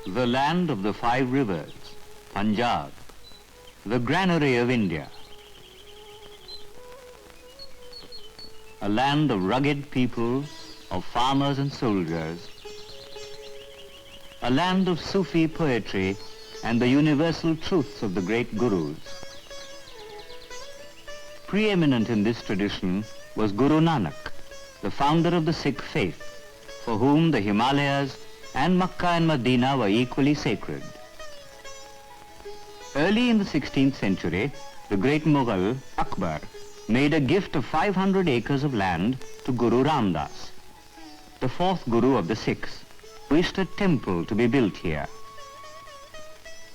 The land of the five rivers, Punjab, the granary of India. A land of rugged people, of farmers and soldiers. A land of Sufi poetry and the universal truths of the great gurus. Preeminent in this tradition was Guru Nanak, the founder of the Sikh faith, for whom the Himalayas and Makkah and Medina were equally sacred. Early in the 16th century, the great Mughal, Akbar, made a gift of 500 acres of land to Guru Ram Das. The fourth Guru of the Sikhs wished a temple to be built here.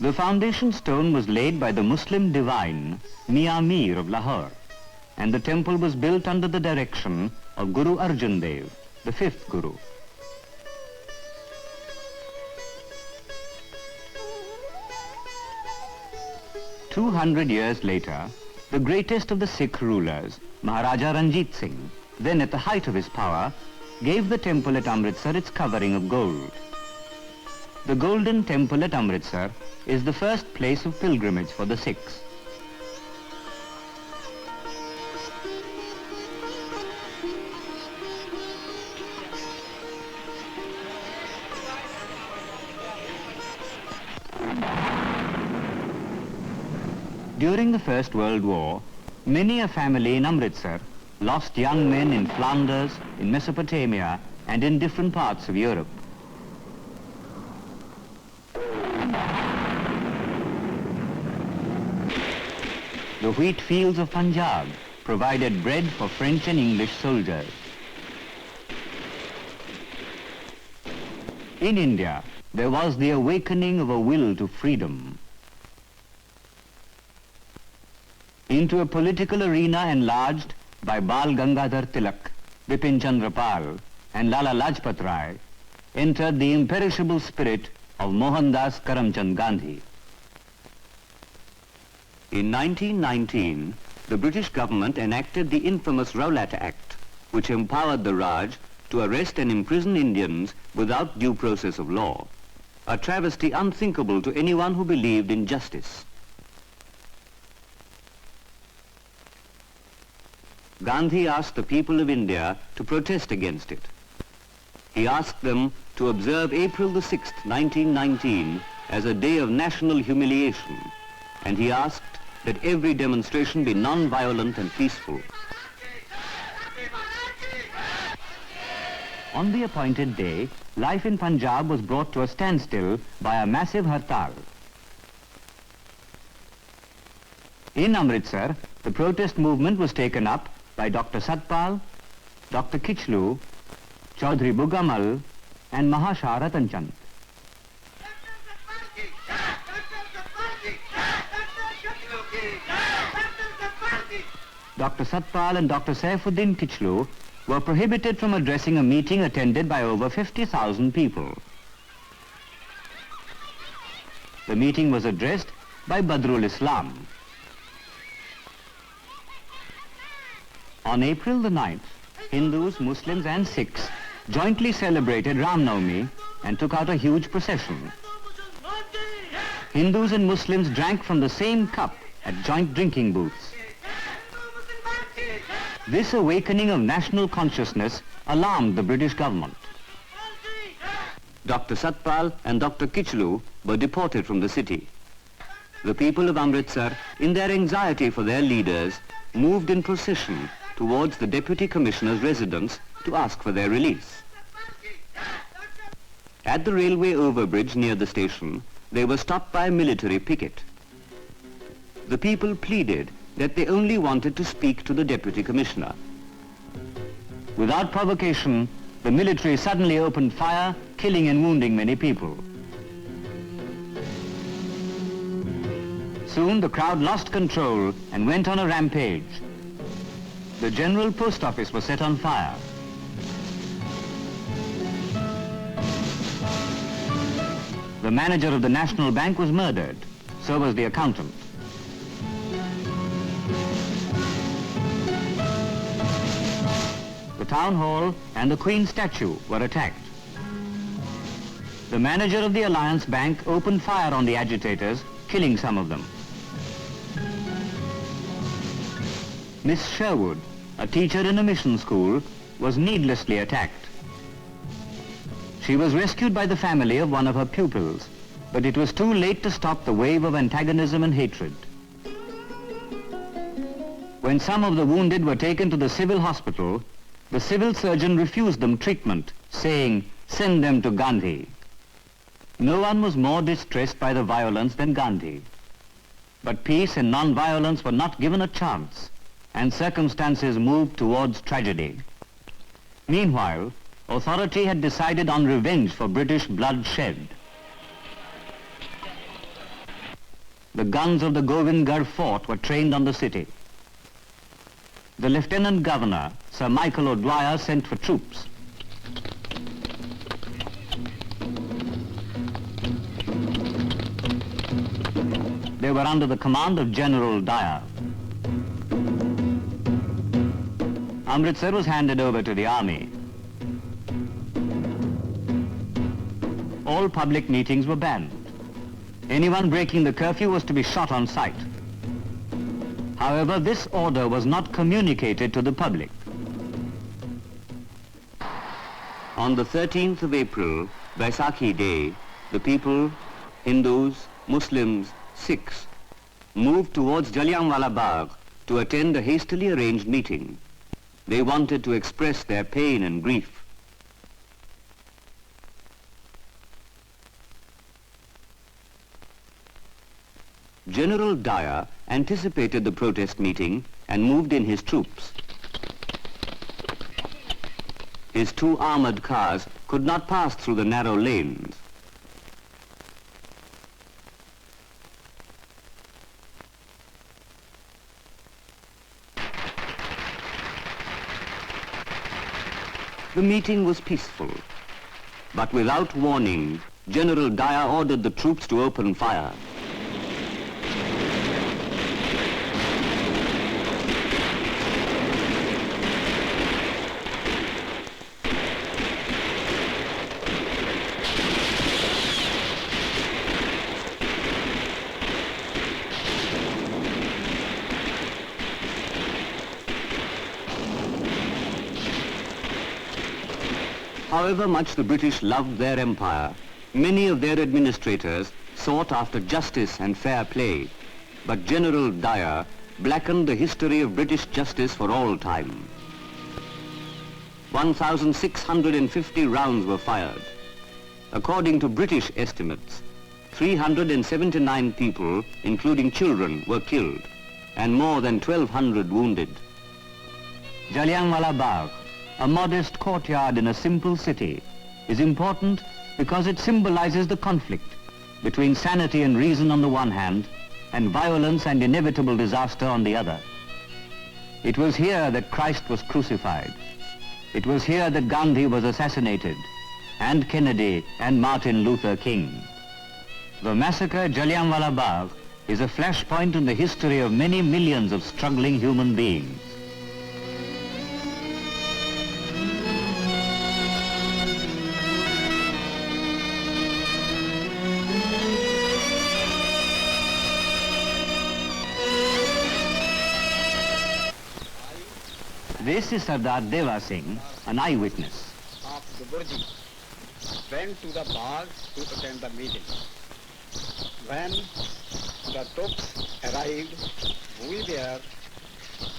The foundation stone was laid by the Muslim divine, Mian Mir of Lahore, and the temple was built under the direction of Guru Arjan Dev, the fifth Guru. "200 years later, the greatest of the Sikh rulers, Maharaja Ranjit Singh, then at the height of his power, gave the temple at Amritsar its covering of gold. The Golden Temple at Amritsar is the first place of pilgrimage for the Sikhs. During the First World War, many a family in Amritsar lost young men in Flanders, in Mesopotamia, and in different parts of Europe. The wheat fields of Punjab provided bread for French and English soldiers. In India, there was the awakening of a will to freedom. Into a political arena enlarged by Bal Gangadhar Tilak, Bipin Chandra Pal, and Lala Lajpat Rai, entered the imperishable spirit of Mohandas Karamchand Gandhi. In 1919, the British government enacted the infamous Rowlatt Act, which empowered the Raj to arrest and imprison Indians without due process of law, a travesty unthinkable to anyone who believed in justice. Gandhi asked the people of India to protest against it. He asked them to observe April the 6th, 1919 as a day of national humiliation, and he asked that every demonstration be non-violent and peaceful. On the appointed day, life in Punjab was brought to a standstill by a massive hartal. In Amritsar, the protest movement was taken up by Dr. Satpal, Dr. Kichlu, Chaudhry Bugamal, and Mahasha Ratanchand. Dr. Satpal and Dr. Saifuddin Kichlu were prohibited from addressing a meeting attended by over 50,000 people. The meeting was addressed by Badrul Islam. On April the 9th, Hindus, Muslims and Sikhs jointly celebrated Ram Navami and took out a huge procession. Hindus and Muslims drank from the same cup at joint drinking booths. This awakening of national consciousness alarmed the British government. Dr. Satpal and Dr. Kichlu were deported from the city. The people of Amritsar, in their anxiety for their leaders, moved in procession towards the Deputy Commissioner's residence to ask for their release. At the railway overbridge near the station, they were stopped by a military picket. The people pleaded that they only wanted to speak to the Deputy Commissioner. Without provocation, the military suddenly opened fire, killing and wounding many people. Soon the crowd lost control and went on a rampage. The General Post Office was set on fire. The manager of the National Bank was murdered. So was the accountant. The town hall and the Queen's statue were attacked. The manager of the Alliance Bank opened fire on the agitators, killing some of them. Miss Sherwood, a teacher in a mission school, was needlessly attacked. She was rescued by the family of one of her pupils, but it was too late to stop the wave of antagonism and hatred. When some of the wounded were taken to the civil hospital, the civil surgeon refused them treatment, saying, "Send them to Gandhi." No one was more distressed by the violence than Gandhi. But peace and non-violence were not given a chance, and circumstances moved towards tragedy. Meanwhile, authority had decided on revenge for British blood shed. The guns of the Govindgarh fort were trained on the city. The Lieutenant Governor, Sir Michael O'Dwyer, sent for troops. They were under the command of General Dyer. Amritsar was handed over to the army. All public meetings were banned. Anyone breaking the curfew was to be shot on sight. However, this order was not communicated to the public. On the 13th of April, Vaisakhi Day, the people, Hindus, Muslims, Sikhs, moved towards Jallianwala Bagh to attend a hastily arranged meeting. They wanted to express their pain and grief. General Dyer anticipated the protest meeting and moved in his troops. His 2 armored cars could not pass through the narrow lanes. The meeting was peaceful, but without warning, General Dyer ordered the troops to open fire. However much the British loved their empire, many of their administrators sought after justice and fair play. But General Dyer blackened the history of British justice for all time. 1,650 rounds were fired. According to British estimates, 379 people, including children, were killed, and more than 1,200 wounded. Jallianwala Bagh, a modest courtyard in a simple city, is important because it symbolizes the conflict between sanity and reason on the one hand and violence and inevitable disaster on the other. It was here that Christ was crucified. It was here that Gandhi was assassinated, and Kennedy and Martin Luther King. The massacre at Jallianwala Bagh is a flashpoint in the history of many millions of struggling human beings. This is Sardar Deva Singh, an eyewitness. Of Gurji went to the Bagh to attend the meeting. When the troops arrived, we were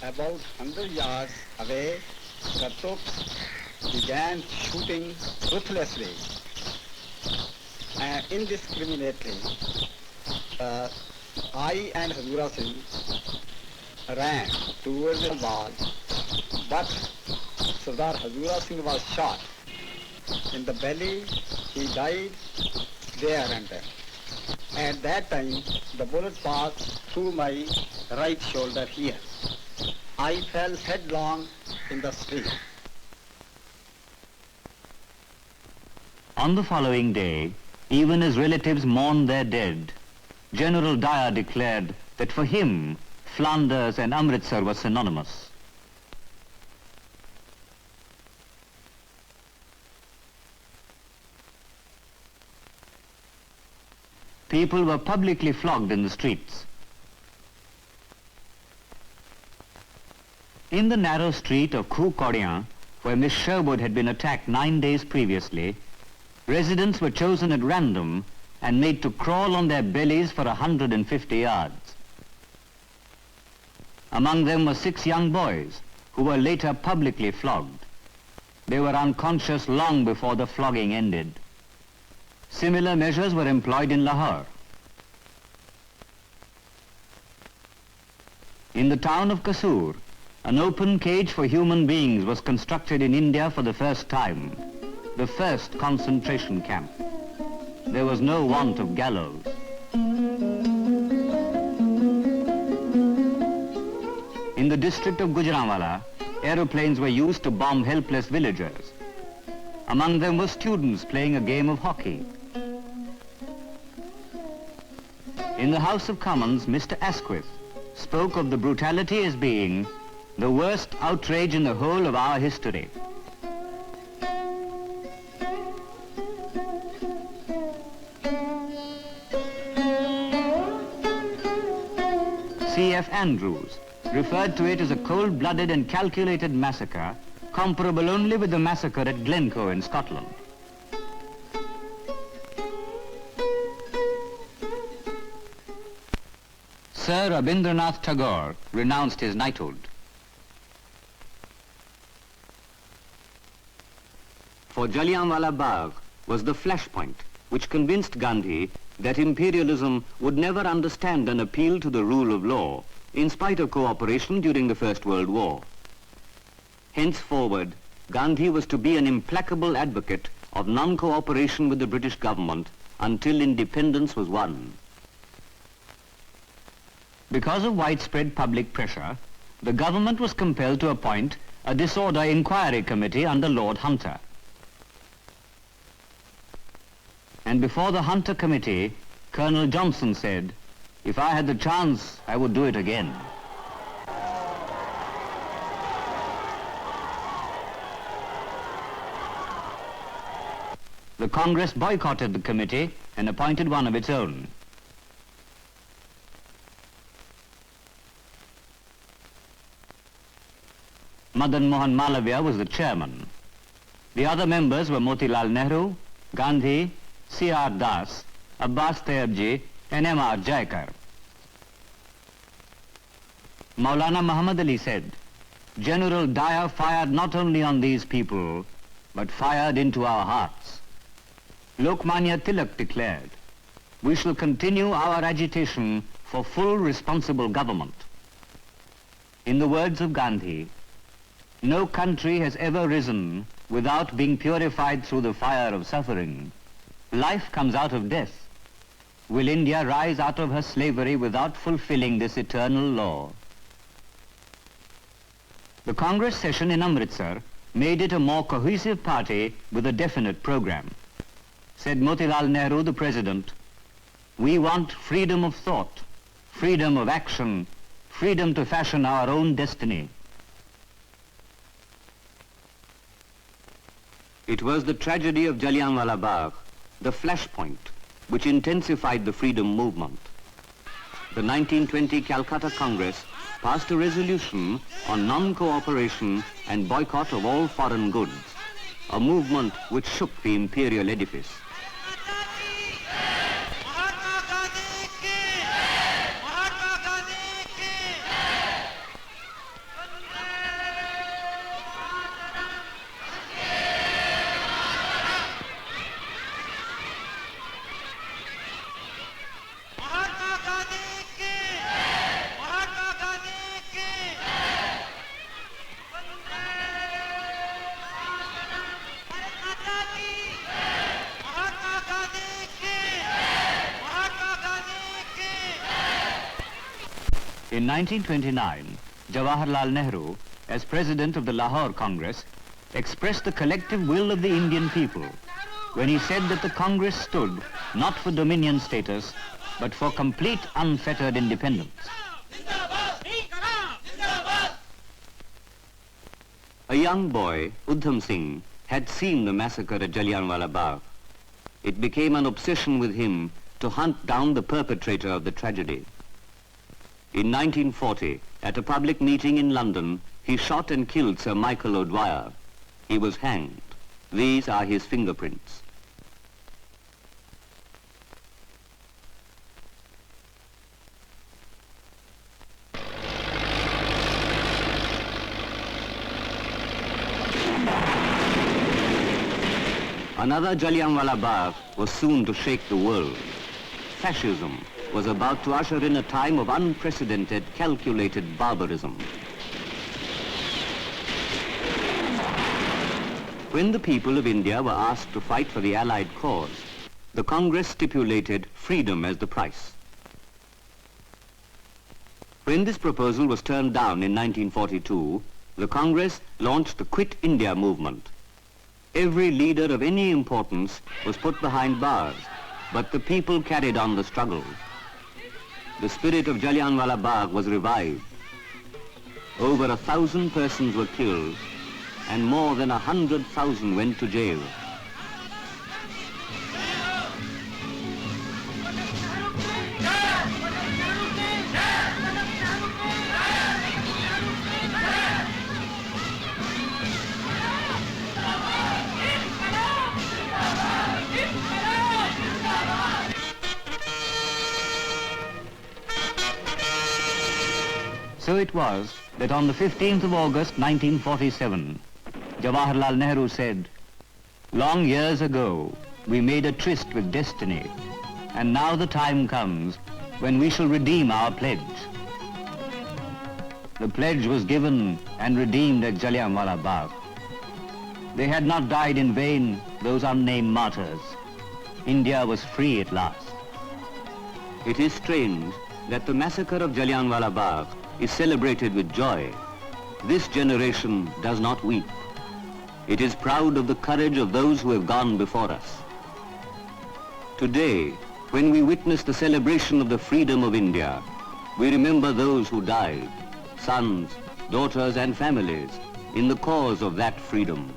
about 100 yards away. The troops began shooting ruthlessly and indiscriminately. I and Hazura Singh ran towards the Bagh, but Sardar Hazura Singh was shot in the belly. He died there and then. At that time, the bullet passed through my right shoulder here. I fell headlong in the street. On the following day, even as relatives mourned their dead, General Dyer declared that for him, Flanders and Amritsar were synonymous. People were publicly flogged in the streets. In the narrow street of Khu Kodian, where Miss Sherwood had been attacked 9 days previously, residents were chosen at random and made to crawl on their bellies for 150 yards. Among them were 6 young boys who were later publicly flogged. They were unconscious long before the flogging ended. Similar measures were employed in Lahore. In the town of Kasur, an open cage for human beings was constructed in India for the first time, the first concentration camp. There was no want of gallows. In the district of Gujranwala, aeroplanes were used to bomb helpless villagers. Among them were students playing a game of hockey. In the House of Commons, Mr. Asquith spoke of the brutality as being the worst outrage in the whole of our history. C.F. Andrews referred to it as a cold-blooded and calculated massacre comparable only with the massacre at Glencoe in Scotland. Sir Rabindranath Tagore renounced his knighthood. For Jallianwala Bagh was the flashpoint which convinced Gandhi that imperialism would never understand an appeal to the rule of law, in spite of cooperation during the First World War. Henceforward, Gandhi was to be an implacable advocate of non-cooperation with the British government until independence was won. Because of widespread public pressure, the government was compelled to appoint a disorder inquiry committee under Lord Hunter. And before the Hunter Committee, Colonel Johnson said, "If I had the chance, I would do it again." The Congress boycotted the committee and appointed one of its own. Madan Mohan Malaviya was the chairman. The other members were Motilal Nehru, Gandhi, C.R. Das, Abbas Tayyabji and M.R. Jaikar. Maulana Muhammad Ali said, "General Dyer fired not only on these people, but fired into our hearts." Lokmanya Tilak declared, "We shall continue our agitation for full responsible government." In the words of Gandhi, "No country has ever risen without being purified through the fire of suffering. Life comes out of death. Will India rise out of her slavery without fulfilling this eternal law?" The Congress session in Amritsar made it a more cohesive party with a definite program. Said Motilal Nehru, the president, "We want freedom of thought, freedom of action, freedom to fashion our own destiny." It was the tragedy of Jallianwala Bagh, the flashpoint, which intensified the freedom movement. The 1920 Calcutta Congress passed a resolution on non-cooperation and boycott of all foreign goods, a movement which shook the imperial edifice. In 1929, Jawaharlal Nehru, as president of the Lahore Congress, expressed the collective will of the Indian people when he said that the Congress stood not for dominion status, but for complete unfettered independence. A young boy, Udham Singh, had seen the massacre at Jallianwala Bagh. It became an obsession with him to hunt down the perpetrator of the tragedy. In 1940, at a public meeting in London, he shot and killed Sir Michael O'Dwyer. He was hanged. These are his fingerprints. Another Jallianwala Bagh was soon to shake the world. Fascism was about to usher in a time of unprecedented, calculated barbarism. When the people of India were asked to fight for the Allied cause, the Congress stipulated freedom as the price. When this proposal was turned down in 1942, the Congress launched the Quit India movement. Every leader of any importance was put behind bars, but the people carried on the struggle. The spirit of Jallianwala Bagh was revived. Over 1,000 persons were killed, and more than 100,000 went to jail. So it was that on the 15th of August 1947, Jawaharlal Nehru said, "Long years ago, we made a tryst with destiny, and now the time comes when we shall redeem our pledge." The pledge was given and redeemed at Jallianwala Bagh. They had not died in vain, those unnamed martyrs. India was free at last. It is strange that the massacre of Jallianwala Bagh is celebrated with joy. This generation does not weep. It is proud of the courage of those who have gone before us. Today, when we witness the celebration of the freedom of India, we remember those who died, sons, daughters and families, in the cause of that freedom.